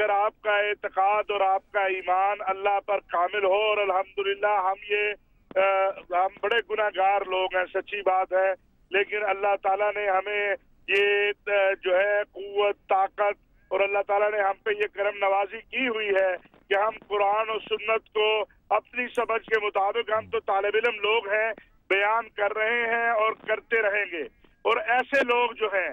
اگر آپ کا اعتقاد اور آپ کا ایمان اللہ پر کامل ہو، اور الحمدللہ ہم بڑے گناہگار لوگ ہیں، سچی بات ہے، لیکن اللہ تعالیٰ نے ہمیں یہ جو ہے قوت، طاقت، اور اللہ تعالیٰ نے ہم پہ یہ کرم نوازی کی ہوئی ہے کہ ہم قرآن اور سنت کو اپنی سمجھ کے مطابق، ہم تو طالب علم لوگ ہیں، بیان کر رہے ہیں اور کرتے رہیں گے، اور ایسے لوگ جو ہیں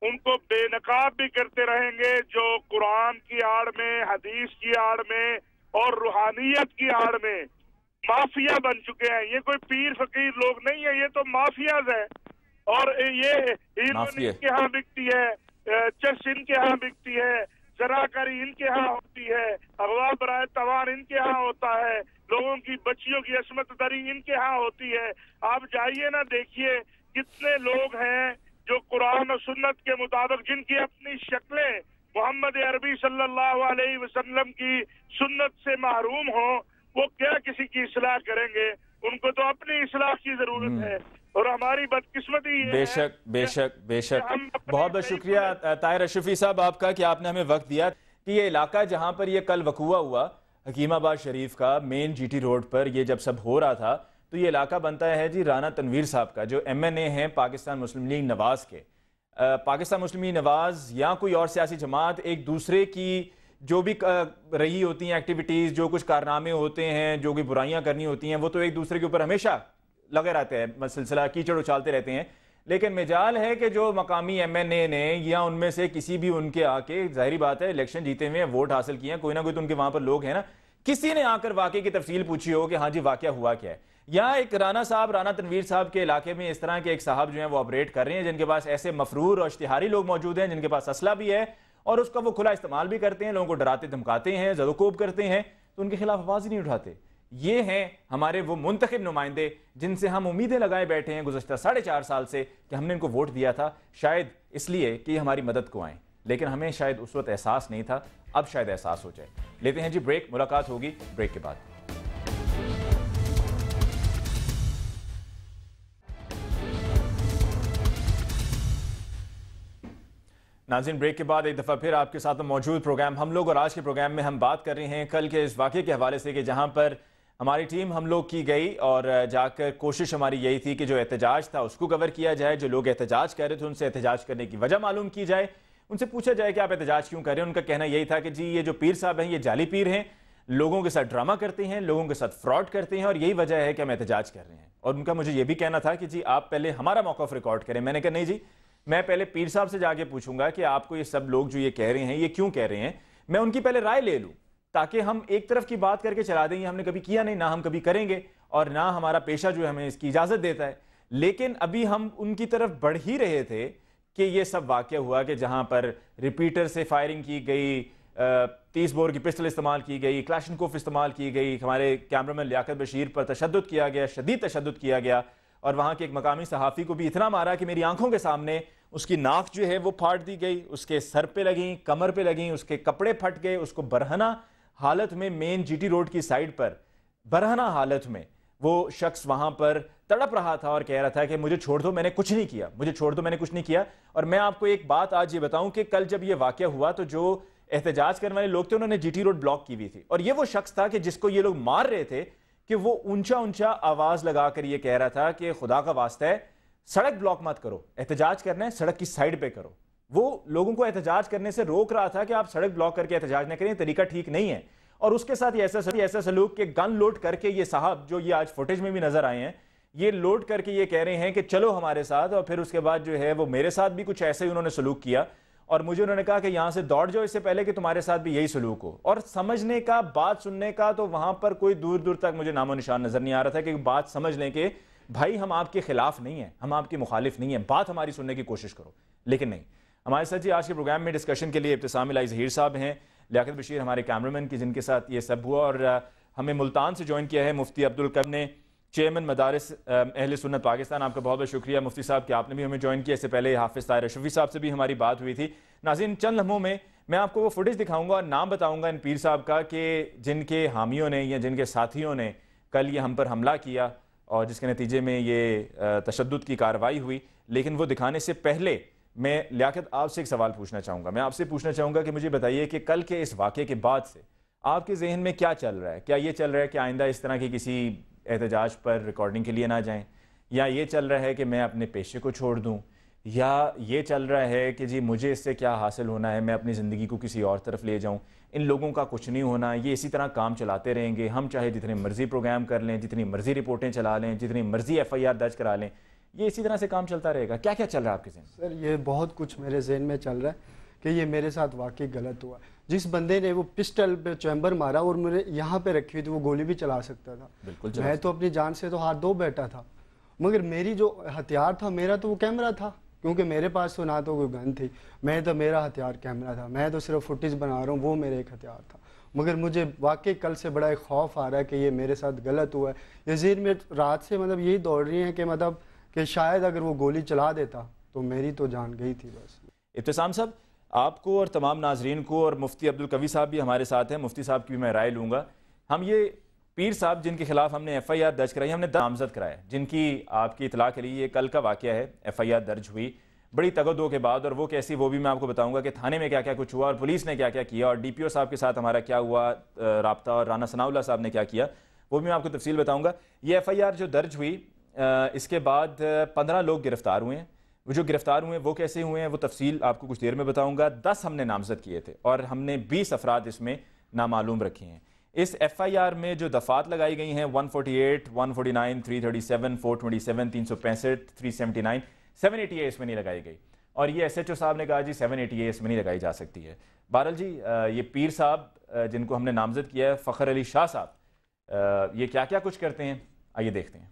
ان کو بے نقاب بھی کرتے رہیں گے جو قرآن کی آڑ میں، حدیث کی آڑ میں اور روحانیت کی آڑ میں مافیا بن چکے ہیں۔ یہ کوئی پیر فقیر لوگ نہیں ہیں، یہ تو مافیاز ہیں، اور یہ ہیروئن ان کے ہاں بکتی ہے، چرس ان کے ہاں بکتی ہے، زراکاری ان کے ہاں ہوتی ہے، اغوا برائے توان ان کے ہاں ہوتا ہے، لوگوں کی بچیوں کی عصمت دری ان کے ہاں ہوتی ہے۔ آپ جائیے نا، دیکھیے کتنے لوگ ہیں جو قرآن و سنت کے مطابق، جن کی اپنی شکلیں محمد عربی صلی اللہ علیہ وسلم کی سنت سے محروم ہوں، وہ کیا کسی کی اصلاح کریں گے؟ ان کو تو اپنی اصلاح کی ضرورت ہے، اور ہماری بدقسمتی یہ ہے۔ بے شک بہت بہت شکریہ طاہر اشرفی صاحب آپ کا کہ آپ نے ہمیں وقت دیا کہ یہ علاقہ جہاں پر یہ کل وقوع ہوا حکیم آباد شریف کا مین جی ٹی روڈ پر، یہ جب سب ہو رہا تھا تو یہ علاقہ بنتا ہے جی رانا تنویر صاحب کا، جو ایم این اے ہیں پاکستان مسلم لیگ نواز کے۔ پاکستان مسلم لیگ نواز یا کوئی اور سیاسی جماعت ایک دوسرے کی جو بھی رہی ہوتی ہیں ایکٹیویٹیز، جو کچھ کارنامے ہوتے ہیں، جو کوئی برائیاں کرنی ہوتی ہیں، وہ تو ایک دوسرے کے اوپر ہمیشہ لگے رہتے ہیں، سلسلہ کیچڑ اچھالتے رہتے ہیں۔ لیکن مجال ہے کہ جو مقامی ایم این اے نے یا ان میں سے کسی بھی ان کے آ کے، ظاہری بات ہے الیکشن جیتے ہوئے ہیں، ووٹ حاصل کیے ہیں، کوئی نہ کوئی تو ان کے وہاں پر لوگ ہیں نا، کسی نے آ کر واقعے کی تفصیل پوچھی ہو کہ ہاں جی واقعہ ہوا کیا ہے۔ یا ایک رانا تنویر صاحب کے علاقے میں اس طرح کے ایک صاحب جو ہیں وہ آپریٹ کر رہے ہیں، جن کے پاس ایسے مفرور اور اشتہاری لوگ موجود ہیں، جن کے پاس اسلحہ بھی ہے اور اس کا وہ کھلا استعمال بھی کرتے ہیں، لوگوں کو ڈراتے دھمکاتے ہیں، زد و کوب کرتے ہیں، تو ان کے خلاف آواز ہی نہیں اٹھاتے۔ یہ ہیں ہمارے وہ منتخب نمائندے جن سے ہم امیدیں لگائے بیٹھے ہیں گزشتہ 4.5 سال سے کہ ہم نے ان کو ووٹ دیا تھا شاید اس لیے کہ ہماری مدد کو آئیں، لیکن ہمیں شاید اس وقت احساس نہیں تھا، اب شاید احساس ہو جائے۔ لیتے ہیں جی بریک، ملاقات ہوگی بریک کے بعد۔ ناظرین بریک کے بعد ایک دفعہ پھر آپ کے ساتھ موجود پروگرام ہم لوگ، اور آج کے پروگرام میں ہم بات کر رہے ہیں کل کے اس واقعے کے حوالے سے کہ جہاں پر ہماری ٹیم ہم لوگ کی گئی اور جا کر کوشش ہماری یہی تھی کہ جو احتجاج تھا اس کو کور کیا جائے، جو لوگ احتجاج کر رہے تھے ان سے احتجاج کرنے کی وجہ معلوم کی جائے، ان سے پوچھا جائے کہ آپ احتجاج کیوں کر رہے ہیں۔ ان کا کہنا یہی تھا کہ جی یہ جو پیر صاحب ہیں یہ جعلی پیر ہیں، لوگوں کے ساتھ ڈرامہ کرتے ہیں، لوگوں کے ساتھ فراڈ کرتے ہیں، اور یہی وجہ ہے کہ ہم احتجاج کر رہے ہیں۔ اور ان کا مجھے یہ بھی کہنا تھا کہ جی آپ پہلے ہمارا موقف ریکارڈ کریں۔ میں نے کہا نہیں جی، میں پہلے پیر صاحب سے جا کے پوچھوں گا کہ آپ کو یہ سب لوگ جو یہ کہہ رہے ہیں یہ کیوں کہہ رہے ہیں، میں ان کی پہلے رائے لے لوں تاکہ ہم ایک طرف کی بات کر کے چلا دیں۔ یہ ہم نے کبھی کیا نہیں، نہ ہم کبھی کریں گے، اور نہ ہمارا پیشہ جو ہے ہمیں اس کی اجازت دیتا ہے۔ لیکن ابھی ہم ان کی طرف بڑھ ہی رہے تھے کہ یہ سب واقعہ ہوا کہ جہاں پر ریپیٹر سے فائرنگ کی گئی، 30 بور کی پسٹل استعمال کی گئی، کلاشنکوف استعمال کی گئی، ہمارے کیمرامین لیاقت بشیر پر تشدد کیا گیا، شدید تشدد کیا گیا، اور وہاں کے ایک مقامی صحافی کو بھی اتنا مارا کہ میری آنکھوں کے سامنے اس کی ناک جو ہے وہ پھاڑ دی گئی، اس کے سر پہ لگیں، کمر پہ لگیں، اس کے کپڑے پھٹ گئے، اس کو برہنہ حالت میں مین جی ٹی روڈ کی سائڈ پر برہنہ حالت میں وہ شخص وہاں پر تڑپ رہا تھا اور کہہ رہا تھا کہ مجھے چھوڑ دو، میں نے کچھ نہیں کیا، مجھے چھوڑ دو، میں نے کچھ نہیں کیا۔ اور میں آپ کو ایک بات آج یہ بتاؤں کہ کل جب یہ واقعہ ہوا تو جو احتجاج کرنے والے لوگ تھے انہوں نے جی ٹی روڈ بلاک کی ہوئی تھی، اور یہ وہ شخص تھا کہ جس کو یہ لوگ مار رہے تھے کہ وہ اونچا اونچا آواز لگا کر یہ کہہ رہا تھا کہ خدا کا واسطہ ہے سڑک بلاک مت کرو، احتجاج کرنا ہے سڑک کی سائڈ پہ کرو۔ وہ لوگوں کو احتجاج کرنے سے روک رہا تھا کہ آپ سڑک بلاک کر کے احتجاج نہ کریں، طریقہ ٹھیک نہیں ہے۔ اور اس کے ساتھ یہ ایسا سلوک کہ گن لوڈ کر کے یہ صاحب جو یہ آج فوٹیج میں بھی نظر آئے ہیں، یہ لوڈ کر کے یہ کہہ رہے ہیں کہ چلو ہمارے ساتھ، اور پھر اس کے بعد جو ہے وہ میرے ساتھ بھی کچھ ایسے ہی انہوں نے سلوک کیا، اور مجھے انہوں نے کہا کہ یہاں سے دوڑ جاؤ اس سے پہلے کہ تمہارے ساتھ بھی یہی سلوک ہو۔ اور سمجھنے کا، بات سننے کا تو وہاں پر کوئی دور دور تک مجھے نام و نشان نظر نہیں آ رہا تھا کہ بات سمجھ لیں کہ بھائی ہم آپ کے خلاف نہیں ہیں، ہم آپ کے مخالف نہیں ہیں، بات ہماری سننے کی کوشش کرو، لیکن نہیں۔ ہمارے ساتھ جی آج کے پروگرام میں ڈسکشن کے لیے ابتسام الہی ظہیر صاحب ہیں، لیاقت بشیر ہمارے کیمرامین کی جن کے ساتھ یہ سب ہوا، اور ہمیں ملتان سے جوائن کیا ہے مفتی عبدالقادر نے، چیئرمین مدارس اہل سنت پاکستان۔ آپ کا بہت بہت شکریہ مفتی صاحب کہ آپ نے بھی ہمیں جوائن کیا۔ اس سے پہلے حافظ طاہر اشرفی صاحب سے بھی ہماری بات ہوئی تھی۔ ناظرین چند لمحوں میں میں آپ کو وہ فوٹیج دکھاؤں گا اور نام بتاؤں گا ان پیر صاحب کا کہ جن کے حامیوں نے یا جن کے ساتھیوں نے کل یہ ہم پر حملہ کیا اور جس کے نتیجے میں یہ تشدد کی کارروائی ہوئی۔ لیکن وہ دکھانے سے پہلے میں لیاقت آپ سے ایک سوال پوچھنا چاہوں گا. میں آپ سے پوچھنا چاہوں گا کہ مجھے بتائیے کہ کل کے اس واقعے کے بعد سے آپ کے ذہن میں کیا چل رہا ہے؟ کیا یہ چل رہا ہے کہ آئندہ اس طرح کی کسی احتجاج پر ریکارڈنگ کے لیے نہ جائیں، یا یہ چل رہا ہے کہ میں اپنے پیشے کو چھوڑ دوں، یا یہ چل رہا ہے کہ جی مجھے اس سے کیا حاصل ہونا ہے، میں اپنی زندگی کو کسی اور طرف لے جاؤں، ان لوگوں کا کچھ نہیں ہونا، یہ اسی طرح کام چلاتے رہیں گے، ہم چاہے جتنے مرضی پروگرام کر لیں، جتنی مرضی رپورٹیں چلا لیں، جتنی مرضی FIR درج کرا لیں، یہ اسی طرح سے کام چلتا رہے گا؟ کیا کیا چل رہا ہے آپ کے ذہن میں؟ سر یہ بہت کچھ میرے ذہن میں چل رہا ہے کہ یہ میرے ساتھ واقعی غلط ہوا. جس بندے نے وہ پسٹل پہ چیمبر مارا اور میرے یہاں پہ رکھی ہوئی تھی، وہ گولی بھی چلا سکتا تھا. بالکل میں تو اپنی جان سے تو ہاتھ دھو بیٹھا تھا، مگر میری جو ہتھیار تھا میرا تو وہ کیمرہ تھا، کیونکہ میرے پاس تو نہ تو کوئی گن تھی، میرا ہتھیار کیمرہ تھا. میں تو صرف فوٹیج بنا رہا ہوں، وہ میرا ایک ہتھیار تھا. مگر مجھے واقعی کل سے بڑا ایک خوف آ رہا ہے کہ یہ میرے ساتھ غلط ہوا ہے. یہ ذہن میں رات سے یہی دوڑ رہی ہیں کہ شاید اگر وہ گولی چلا دیتا تو میری تو جان گئی تھی بس. ابتسام صاحب، آپ کو اور تمام ناظرین کو، اور مفتی عبدالقوی صاحب بھی ہمارے ساتھ ہیں، مفتی صاحب کی بھی میں رائے لوں گا. ہم یہ پیر صاحب جن کے خلاف ہم نے FIR درج کرائی، ہم نے نامزد کرایا، جن کی آپ کی اطلاع کے لیے یہ کل کا واقعہ ہے، FIR درج ہوئی بڑی تگدو کے بعد، اور وہ کیسی وہ بھی میں آپ کو بتاؤں گا کہ تھانے میں کیا کیا کچھ ہوا اور پولیس نے کیا کیا کیا، اور DPO صاحب کے ساتھ ہمارا کیا ہوا رابطہ، اور رانا ثناء اللہ صاحب نے کیا کیا، وہ بھی میں آپ کو تفصیل بتاؤں گا. یہ FIR جو درج ہوئی، اس کے بعد 15 لوگ گرفتار ہوئے ہیں. وہ جو گرفتار ہوئے ہیں وہ کیسے ہوئے ہیں وہ تفصیل آپ کو کچھ دیر میں بتاؤں گا. 10 ہم نے نامزد کیے تھے اور ہم نے 20 افراد اس میں نامعلوم رکھے ہیں. اس FIR میں جو دفعات لگائی گئی ہیں 148, 149, 337, 427, 365, 379, 780 اس میں نہیں لگائی گئی. اور یہ SHO صاحب نے کہا جی 780 اس میں نہیں لگائی جا سکتی ہے. بہرحال جی یہ پیر صاحب جن کو ہم نے نامزد کیا ہے، فخر علی شاہ صاحب، یہ کیا کیا کچھ کرتے ہیں آئیے دیکھتے ہیں.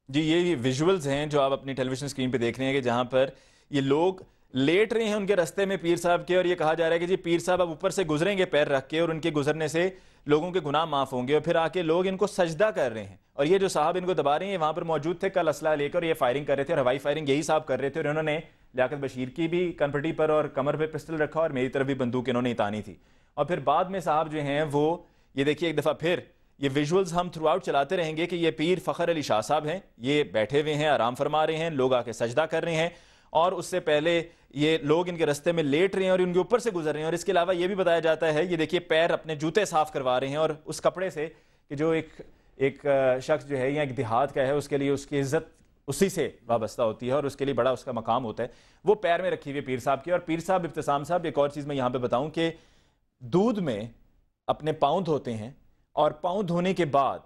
جی یہ ویژولز ہیں جو آپ اپنی ٹیلی ویژن اسکرین پہ دیکھ رہے ہیں کہ جہاں پر یہ لوگ لیٹ رہے ہیں ان کے رستے میں پیر صاحب کے، اور یہ کہا جا رہا ہے کہ جی پیر صاحب اب اوپر سے گزریں گے پیر رکھ کے، اور ان کے گزرنے سے لوگوں کے گناہ معاف ہوں گے، اور پھر آ کے لوگ ان کو سجدہ کر رہے ہیں. اور یہ جو صاحب ان کو دبا رہے ہیں وہاں پر موجود تھے کل اسلحہ لے کر، یہ فائرنگ کر رہے تھے، اور ہوائی فائرنگ یہی صاحب کر رہے تھے، اور انہوں نے لیاقت بشیر کی بھی کنپٹی پر اور کمر پہ پسٹل رکھا، اور میری طرف بھی بندوق انہوں نے تانی تھی. اور پھر بعد میں صاحب جو ہیں وہ یہ دیکھیے ایک دفعہ پھر یہ ویژولز ہم تھرو آؤٹ چلاتے رہیں گے کہ یہ پیر فخر علی شاہ صاحب ہیں، یہ بیٹھے ہوئے ہیں، آرام فرما رہے ہیں، لوگ آ کے سجدہ کر رہے ہیں، اور اس سے پہلے یہ لوگ ان کے رستے میں لیٹ رہے ہیں اور ان کے اوپر سے گزر رہے ہیں. اور اس کے علاوہ یہ بھی بتایا جاتا ہے، یہ دیکھیے پیر اپنے جوتے صاف کروا رہے ہیں، اور اس کپڑے سے کہ جو ایک شخص جو ہے یا ایک دیہات کا ہے اس کے لیے اس کی عزت اسی سے وابستہ ہوتی ہے اور اس کے لیے بڑا اس کا مقام ہوتا ہے، وہ پیر میں رکھی ہوئی پیر صاحب کی. اور پیر صاحب ابتسام صاحب ایک اور چیز میں یہاں پہ بتاؤں کہ دودھ میں اپنے پاؤں دھوتے ہیں، اور پاؤں دھونے کے بعد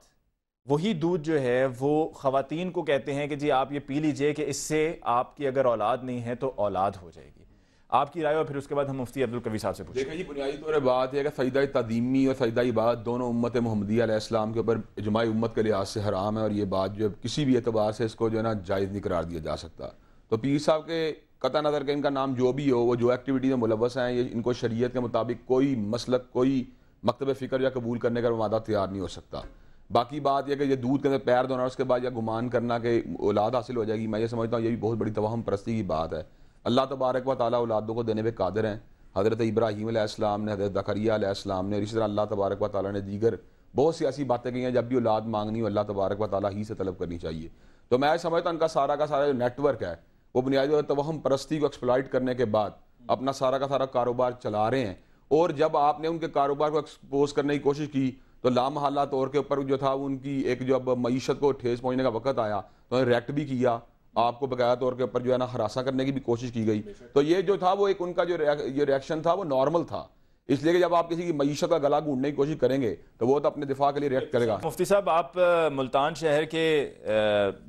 وہی دودھ جو ہے وہ خواتین کو کہتے ہیں کہ جی آپ یہ پی لیجئے کہ اس سے آپ کی اگر اولاد نہیں ہے تو اولاد ہو جائے گی. آپ کی رائے، اور پھر اس کے بعد ہم مفتی عبدالقوی صاحب سے پوچھیں. دیکھیں جی بنیادی طور پر بات ہے کہ سجدہ تعظیمی اور سجدہ عبادت دونوں امت محمدیہ علیہ السلام کے اوپر اجماعی امت کے لحاظ سے حرام ہے، اور یہ بات جو کسی بھی اعتبار سے اس کو جو ہے نا جائز نہیں قرار دیا جا سکتا. تو پیر صاحب کے قطع نظر کہ ان کا نام جو بھی ہو، وہ جو ایکٹیویٹی میں ملوث ہیں، یہ ان کو شریعت کے مطابق کوئی مسلک، کوئی مکتب فکر یا قبول کرنے کا مادہ تیار نہیں ہو سکتا. باقی بات یہ کہ یہ دودھ کے اندر پیر دھونا اور اس کے بعد یا گمان کرنا کہ اولاد حاصل ہو جائے گی، میں یہ سمجھتا ہوں یہ بھی بہت بڑی توہم پرستی کی بات ہے. اللہ تبارک و تعالیٰ اولادوں کو دینے پہ قادر ہیں. حضرت ابراہیم علیہ السلام نے، حضرت زکریا علیہ السلام نے، اور اسی طرح اللہ تبارک و تعالیٰ نے دیگر بہت سی ایسی باتیں کی ہیں. جب بھی اولاد مانگنی ہو اللہ تبارک و تعالیٰ ہی سے طلب کرنی چاہیے. تو میں سمجھتا ہوں ان کا سارا جو نیٹ ورک ہے وہ بنیادی طور پر توہم پرستی کو ایکسپلائٹ کرنے کے بعد اپنا سارا کا سارا کاروبار چلا رہے ہیں. اور جب آپ نے ان کے کاروبار کو ایکسپوز کرنے کی کوشش کی تو لامحالہ طور کے اوپر جو تھا ان کی ایک جو اب معیشت کو ٹھیس پہنچنے کا وقت آیا تو انہیں ریکٹ بھی کیا، آپ کو بقایا طور کے اوپر جو ہے نا ہراساں کرنے کی بھی کوشش کی گئی. تو یہ جو تھا وہ ایک ان کا جو ریئیکشن تھا وہ نارمل تھا، اس لیے کہ جب آپ کسی کی معیشت کا گلا گھونڈنے کی کوشش کریں گے تو وہ تو اپنے دفاع کے لیے ریئیکٹ کرے گا. مفتی صاحب آپ ملتان شہر کے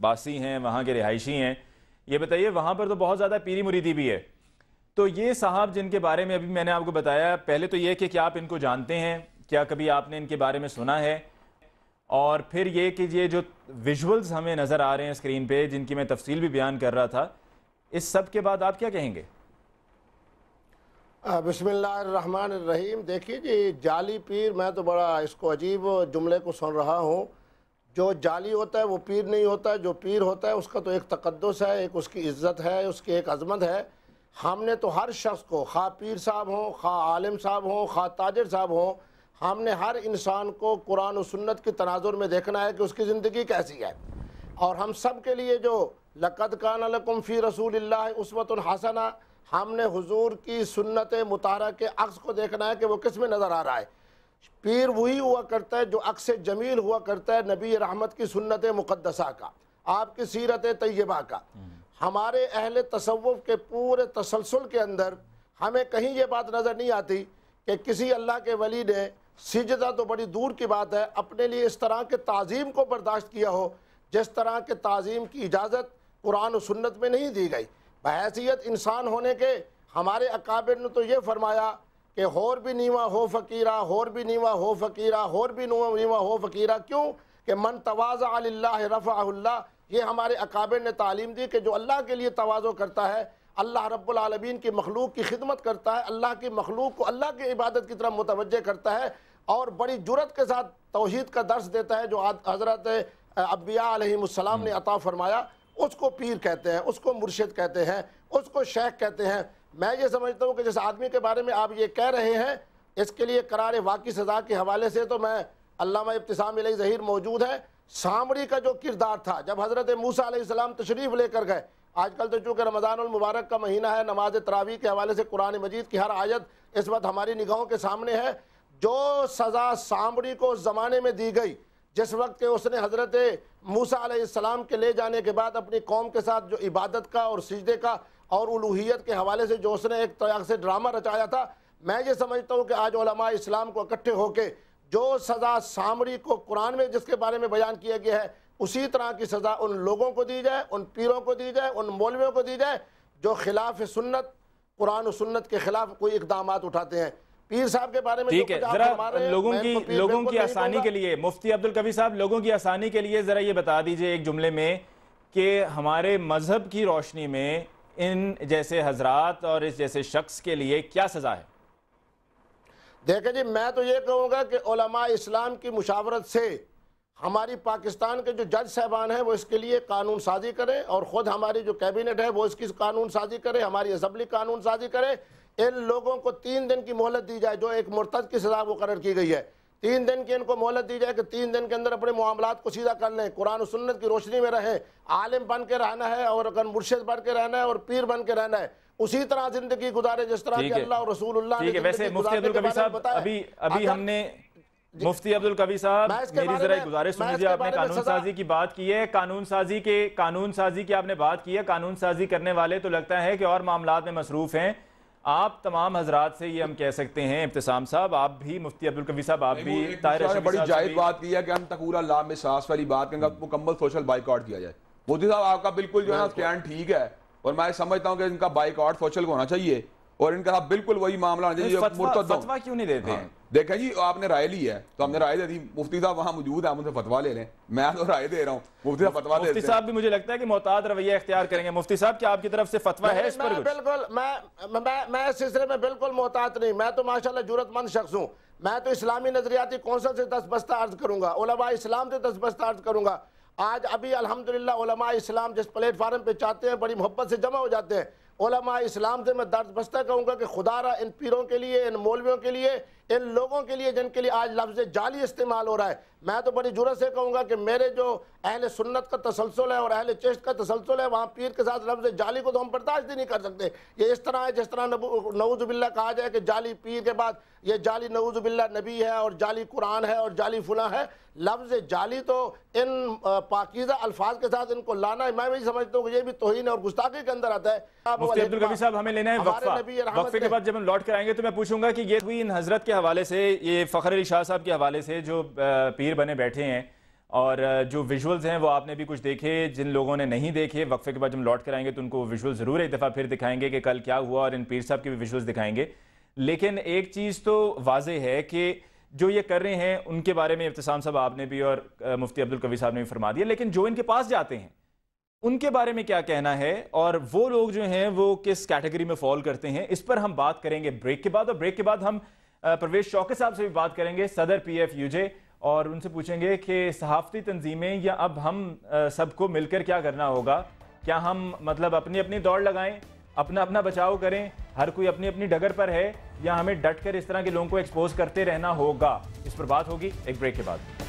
باسی ہیں، وہاں کے رہائشی ہیں، یہ بتائیے وہاں پر تو بہت زیادہ پیری مریدی بھی ہے، تو یہ صاحب جن کے بارے میں ابھی میں نے آپ کو بتایا، پہلے تو یہ کہ کیا آپ ان کو جانتے ہیں، کیا کبھی آپ نے ان کے بارے میں سنا ہے، اور پھر یہ کہ یہ جو ویژولز ہمیں نظر آ رہے ہیں اسکرین پہ جن کی میں تفصیل بھی بیان کر رہا تھا، اس سب کے بعد آپ کیا کہیں گے؟ بسم اللہ الرحمن الرحیم. دیکھیے جی جعلی پیر، میں تو بڑا اس کو عجیب جملے کو سن رہا ہوں. جو جعلی ہوتا ہے وہ پیر نہیں ہوتا ہے، جو پیر ہوتا ہے اس کا تو ایک تقدس ہے، ایک اس کی عزت ہے، اس کی ایک عظمت ہے. ہم نے تو ہر شخص کو، خواہ پیر صاحب ہوں، خواہ عالم صاحب ہوں، خواہ تاجر صاحب ہوں، ہم نے ہر انسان کو قرآن و سنت کی تناظر میں دیکھنا ہے کہ اس کی زندگی کیسی ہے. اور ہم سب کے لیے جو لَقَدْ كَانَ لَكُمْ فِي رَسُولِ اللَّهِ أُسْوَةٌ حَسَنَةٌ، ہم نے حضور کی سنت مطہرہ کے عکس کو دیکھنا ہے کہ وہ کس میں نظر آ رہا ہے۔ پیر وہی ہوا کرتا ہے جو عکس جمیل ہوا کرتا ہے نبی رحمت کی سنت مقدسہ کا، آپ کی سیرت طیبہ کا۔ ہمارے اہل تصوف کے پورے تسلسل کے اندر ہمیں کہیں یہ بات نظر نہیں آتی کہ کسی اللہ کے ولی نے سجدہ تو بڑی دور کی بات ہے اپنے لیے اس طرح کے تعظیم کو برداشت کیا ہو جس طرح کے تعظیم کی اجازت قرآن و سنت میں نہیں دی گئی۔ بحیثیت انسان ہونے کے ہمارے اکابر نے تو یہ فرمایا کہ ہور بھی نیواں ہو فقیرہ، ہور بھی نیواں ہو فقیرہ، ہور بھی نیواں ہو فقیرہ۔ کیوں کہ من تواضع للہ رفعہ اللہ، یہ ہمارے اکابر نے تعلیم دی کہ جو اللہ کے لیے تواضع کرتا ہے، اللہ رب العالمین کی مخلوق کی خدمت کرتا ہے، اللہ کی مخلوق کو اللہ کی عبادت کی طرف متوجہ کرتا ہے اور بڑی جرأت کے ساتھ توحید کا درس دیتا ہے جو حضرت انبیاء علیہ السلام نے عطا فرمایا، اس کو پیر کہتے ہیں، اس کو مرشد کہتے ہیں، اس کو شیخ کہتے ہیں۔ میں یہ سمجھتا ہوں کہ جس آدمی کے بارے میں آپ یہ کہہ رہے ہیں اس کے لیے قرار واقعی سزا کے حوالے سے تو میں علامہ ابتسام علیہ ظہیر موجود ہے، سامری کا جو کردار تھا جب حضرت موسیٰ علیہ السلام تشریف لے کر گئے، آج کل تو چونکہ رمضان المبارک کا مہینہ ہے، نماز تراویح کے حوالے سے قرآن مجید کی ہر آیت اس وقت ہماری نگاہوں کے سامنے ہے۔ جو سزا سامری کو اس زمانے میں دی گئی جس وقت کہ اس نے حضرت موسیٰ علیہ السلام کے لے جانے کے بعد اپنی قوم کے ساتھ جو عبادت کا اور سجدے کا اور الوہیت کے حوالے سے جو اس نے ایک طرح سے ڈرامہ رچایا تھا، میں یہ سمجھتا ہوں کہ آج علماء اسلام کو اکٹھے ہو کے جو سزا سامری کو قرآن میں جس کے بارے میں بیان کیا گیا ہے اسی طرح کی سزا ان لوگوں کو دی جائے، ان پیروں کو دی جائے، ان مولویوں کو دی جائے جو خلاف سنت، قرآن و سنت کے خلاف کوئی اقدامات اٹھاتے ہیں۔ پیر صاحب کے بارے میں ٹھیک ہے، ذرا لوگوں کی آسانی کے لیے مفتی عبدالقوی صاحب، لوگوں کی آسانی کے لیے ذرا یہ بتا دیجئے ایک جملے میں کہ ہمارے مذہب کی روشنی میں ان جیسے حضرات اور اس جیسے شخص کے لیے کیا سزا ہے؟ دیکھیں جی، میں تو یہ کہوں گا کہ علماء اسلام کی مشاورت سے ہماری پاکستان کے جو جج صاحبان ہیں وہ اس کے لیے قانون سازی کریں اور خود ہماری جو کیبنٹ ہے وہ اس کی قانون سازی کرے، ہماری اسمبلی قانون سازی کرے۔ ان لوگوں کو 3 دن کی مہلت دی جائے، جو ایک مرتد کی سزا مقرر کی گئی ہے، 3 دن کی ان کو مہلت دی جائے کہ 3 دن کے اندر اپنے معاملات کو سیدھا کر لیں، قرآن و سنت کی روشنی میں رہیں، عالم بن کے رہنا ہے اور اگر مرشد بن کے رہنا ہے اور پیر بن کے رہنا ہے، اسی طرح زندگی گزارے جس طرح کہ اللہ اور رسول اللہ نے ویسے مفتی عبدالقوی صاحب ابھی ہم نے مفتی عبدالقوی صاحب میری ذرا ایک گزارش سن لیجیے، آپ نے قانون سازی کی بات کی ہے، قانون سازی کی آپ نے بات کی ہے، قانون سازی کرنے والے تو لگتا ہے کہ اور معاملات میں مصروف ہیں۔ آپ تمام حضرات سے یہ ہم کہہ سکتے ہیں، ابتسام صاحب آپ بھی، مفتی عبدالقوی صاحب آپ بھی، طاہر اشرفی بڑی صاحب جائز بات کی ہے کہ ہم تقورا لا میں ساس والی بات کریں گے، مکمل سوشل بائیکاٹ کیا جائے۔ مودی صاحب آپ کا بالکل جو ہے نا سٹینڈ ٹھیک ہے اور میں سمجھتا ہوں کہ ان کا بائیکاٹ سوشل ہونا چاہیے اور ان کا بالکل وہی معاملہ ہونا چاہیے۔ فتویٰ کیوں نہیں دیتے ہیں؟ دیکھیں جی، آپ نے رائے لی ہے تو ہم نے رائے دے دی، مفتی صاحب وہاں موجود ہیں، ہم ان سے فتویٰ لے لیں، میں تو رائے دے رہا ہوں، مفتی صاحب فتویٰ دیتے ہیں۔ مفتی صاحب بھی مجھے لگتا ہے کہ محتاط رویہ اختیار کریں گے۔ مفتی صاحب کیا آپ کی طرف سے فتویٰ ہے اس پر کچھ؟ بالکل، میں اس سلسلے میں بالکل محتاط نہیں، میں تو ماشاءاللہ جرأت مند شخص ہوں، میں تو اسلامی نظریاتی کونسل سے دستبستہ عرض کروں گا، علماء اسلام سے دستبستہ عرض کروں گا۔ آج ابھی الحمدللہ علماء اسلام جس پلیٹ فارم پہ چاہتے ہیں بڑی محبت سے جمع ہو جاتے ہیں، علماء اسلام سے میں دستبستہ کہوں گا کہ خدا را ان پیروں کے لیے، ان مولویوں کے لیے، ان لوگوں کے لیے جن کے لیے آج لفظ جعلی استعمال ہو رہا ہے، میں تو بڑی جرأت سے کہوں گا کہ میرے جو اہل سنت کا تسلسل ہے اور اہل چشت کا تسلسل ہے وہاں پیر کے ساتھ لفظ جعلی کو تو ہم برداشت ہی نہیں کر سکتے۔ یہ اس طرح ہے جس طرح نعوذ باللہ کہا جائے کہ جعلی پیر کے بعد یہ جعلی نعوذ باللہ نبی ہے اور جعلی قرآن ہے اور جعلی فلاں ہے۔ لفظ جعلی تو ان پاکیزہ الفاظ کے ساتھ ان کو لانا ہے، میں بھی سمجھتا ہوں کہ یہ بھی توہین اور گستاخی کے اندر آتا ہے۔ مفتی عبدالقوی صاحب ہمیں لینا ہے وقفے کے بعد جب ہم لوٹ کر آئیں گے تو میں پوچھوں گا کہ یہ ہوئی ان حضرت کے حوالے سے، یہ فخر علی شاہ صاحب کے حوالے سے جو پیر بنے بیٹھے ہیں اور جو ویژولز ہیں وہ آپ نے بھی کچھ دیکھے، جن لوگوں نے نہیں دیکھے وقفے کے بعد جب لوٹ کر آئیں گے تو ان کو ویژول ضرور ایک دفعہ پھر دکھائیں گے کہ کل کیا ہوا اور ان پیر صاحب کے بھی ویژولز دکھائیں گے۔ لیکن ایک چیز تو واضح ہے کہ جو یہ کر رہے ہیں ان کے بارے میں ابتسام صاحب آپ نے بھی اور مفتی عبدالقوی صاحب نے بھی فرما دیا، لیکن جو ان کے پاس جاتے ہیں ان کے بارے میں کیا کہنا ہے اور وہ لوگ جو ہیں وہ کس کیٹیگری میں فال کرتے ہیں، اس پر ہم بات کریں گے بریک کے بعد۔ اور بریک کے بعد ہم پرویز شوکت صاحب سے بھی بات کریں گے، صدر پی ایف یو جے، اور ان سے پوچھیں گے کہ صحافتی تنظیمیں یا اب ہم سب کو مل کر کیا کرنا ہوگا، کیا ہم مطلب اپنی اپنی دوڑ لگائیں، اپنا اپنا بچاؤ کریں، ہر کوئی اپنی اپنی ڈگر پر ہے، یا ہمیں ڈٹ کر اس طرح کے لوگوں کو ایکسپوز کرتے رہنا ہوگا؟ اس پر بات ہوگی ایک بریک کے بعد۔